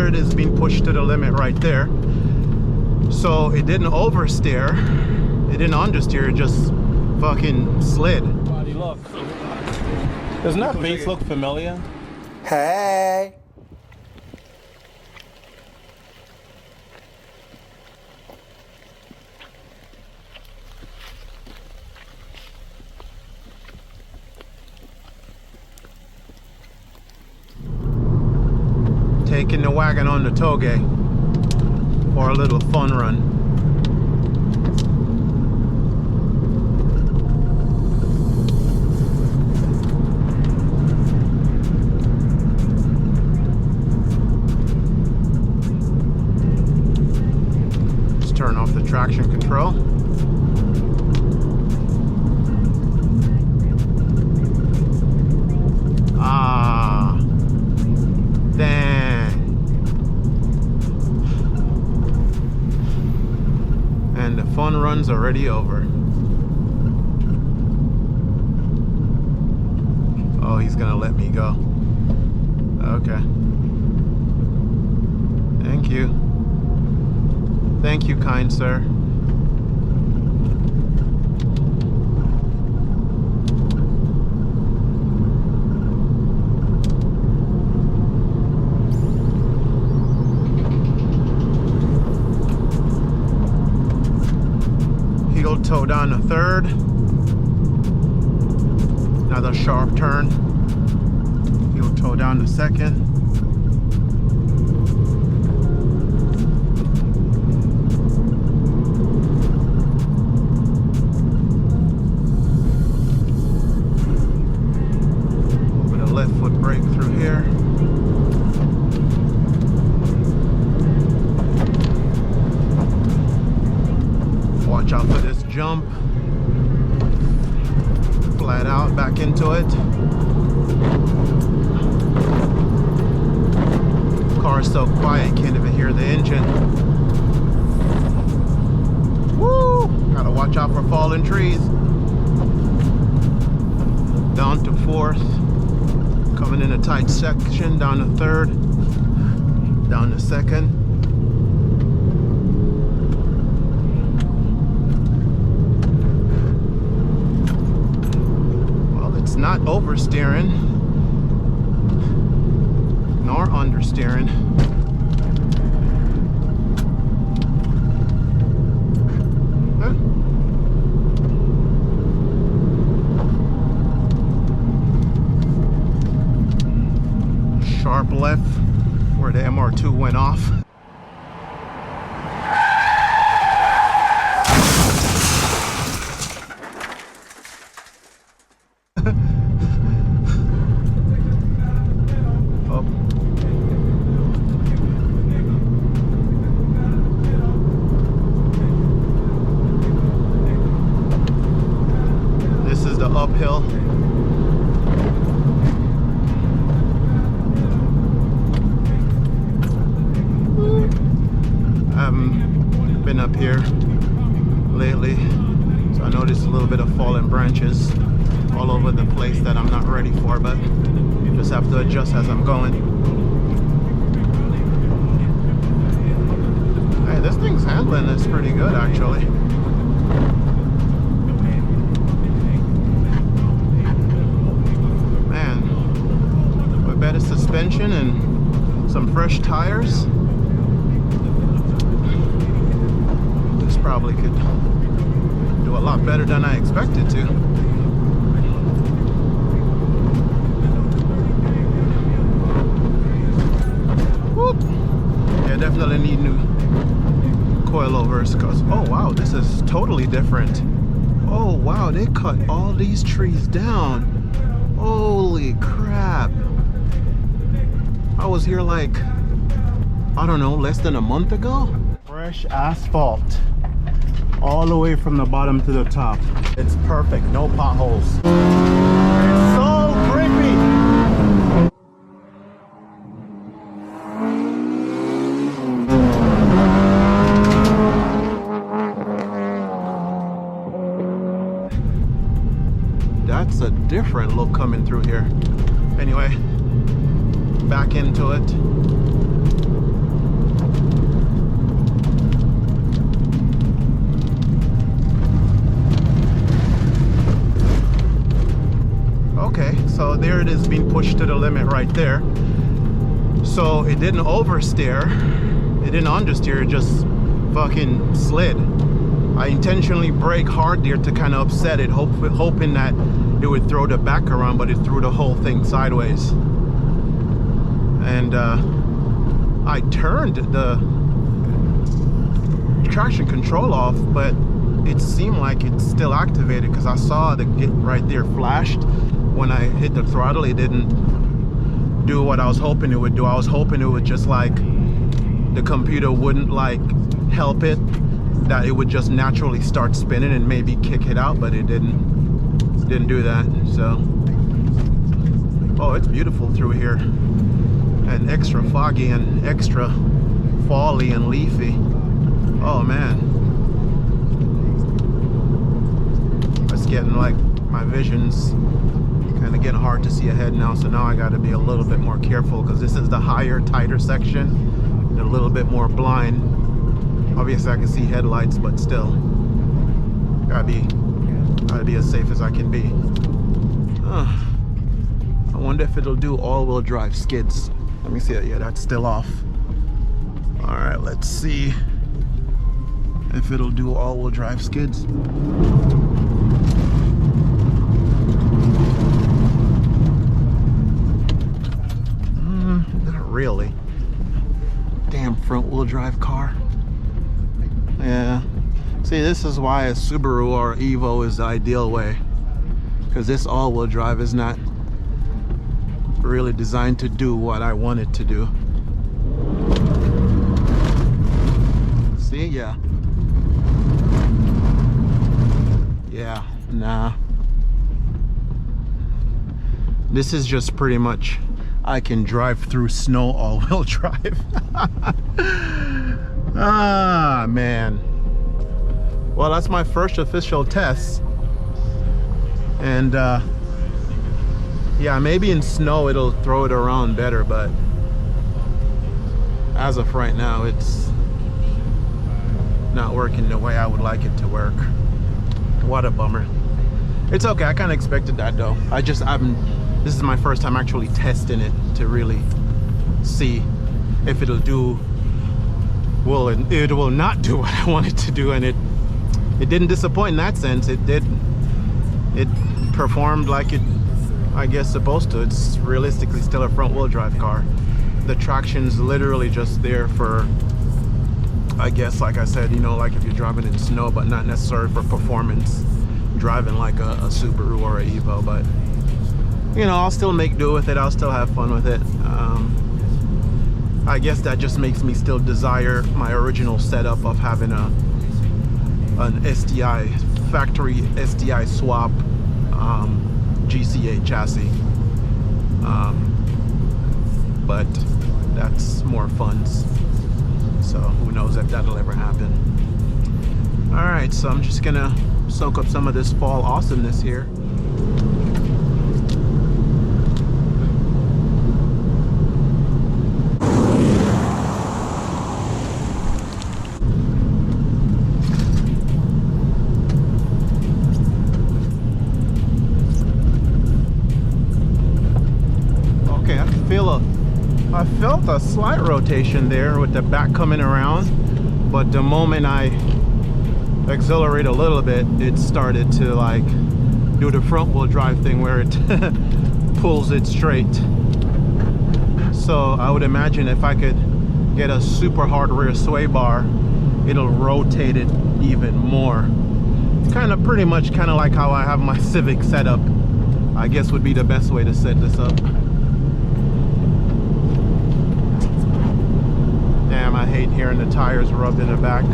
third is being pushed to the limit right there. So it didn't oversteer, it didn't understeer, it just fucking slid. Body look. Doesn't that base look familiar? Hey! Taking the wagon on the touge for a little fun run. Just turn off the traction control. Ah, damn. And the fun run's already over. Oh, he's gonna let me go. Okay. Thank you. Thank you, kind sir. Heel toe down the third. Another sharp turn. Heel toe down the second. With a left foot brake through here. Watch out for this jump. Flat out, back into it. Car is so quiet, can't even hear the engine. Woo! Gotta watch out for falling trees. Down to fourth. Coming in a tight section, down to third. Down to second. Not oversteering nor understeering. Huh? Sharp left where the MR2 went off. Uphill. I haven't been up here lately, so I noticed a little bit of fallen branches all over the place that I'm not ready for, but just have to adjust as I'm going. Hey, this thing's handling is pretty good actually. Better suspension and some fresh tires. This probably could do a lot better than I expected to. Whoop. Yeah, definitely need new coilovers because, oh wow, this is totally different. Oh wow, they cut all these trees down. Holy crap. I was here like, I don't know, less than a month ago. Fresh asphalt all the way from the bottom to the top. It's perfect, no potholes. It's so grippy. That's a different look coming through here. Anyway, back into it. Okay, so there it is, being pushed to the limit right there. So it didn't oversteer, it didn't understeer, it just fucking slid. I intentionally brake hard there to kind of upset it, hoping that it would throw the back around, but it threw the whole thing sideways. And I turned the traction control off, but it seemed like it's still activated because I saw the gate right there flashed. When I hit the throttle, it didn't do what I was hoping it would do. I was hoping it would just like, the computer wouldn't like help it, that it would just naturally start spinning and maybe kick it out, but it didn't do that. So, oh, it's beautiful through here, and extra foggy and extra fally and leafy. Oh man, it's getting like, my vision's kind of getting hard to see ahead now, so now I got to be a little bit more careful because this is the higher, tighter section and a little bit more blind. Obviously I can see headlights, but still gotta be as safe as I can be. I wonder if it'll do all-wheel drive skids. Let me see it. Yeah, that's still off. All right, let's see if it'll do all-wheel drive skids. Really? Damn front-wheel drive car. Yeah. See, this is why a Subaru or Evo is the ideal way, because this all-wheel drive is not really designed to do what I want it to do. See? Yeah. Yeah. Nah. This is just pretty much, I can drive through snow all-wheel drive. Ah, man. Well, that's my first official test. And yeah, maybe in snow it'll throw it around better, but as of right now, it's not working the way I would like it to work. What a bummer. It's okay, I kind of expected that though. This is my first time actually testing it to really see if it'll do well, and it will not do what I want it to do, and it didn't disappoint in that sense. It performed like it, I guess, supposed to. It's realistically still a front-wheel drive car. The traction's literally just there for, I guess, like I said, you know, like if you're driving in snow, but not necessarily for performance driving like a Subaru or a Evo. But you know, I'll still make do with it. I'll still have fun with it. I guess that just makes me still desire my original setup of having an STI, factory STI swap GCA chassis. But that's more funds. So who knows if that'll ever happen. All right, so I'm just gonna soak up some of this fall awesomeness here. I felt a slight rotation there with the back coming around, but the moment I accelerate a little bit, it started to like do the front wheel drive thing where it pulls it straight. So I would imagine if I could get a super hard rear sway bar, it'll rotate it even more. Kind of pretty much kind of like how I have my Civic set up, I guess would be the best way to set this up. Damn, I hate hearing the tires rubbed in the back.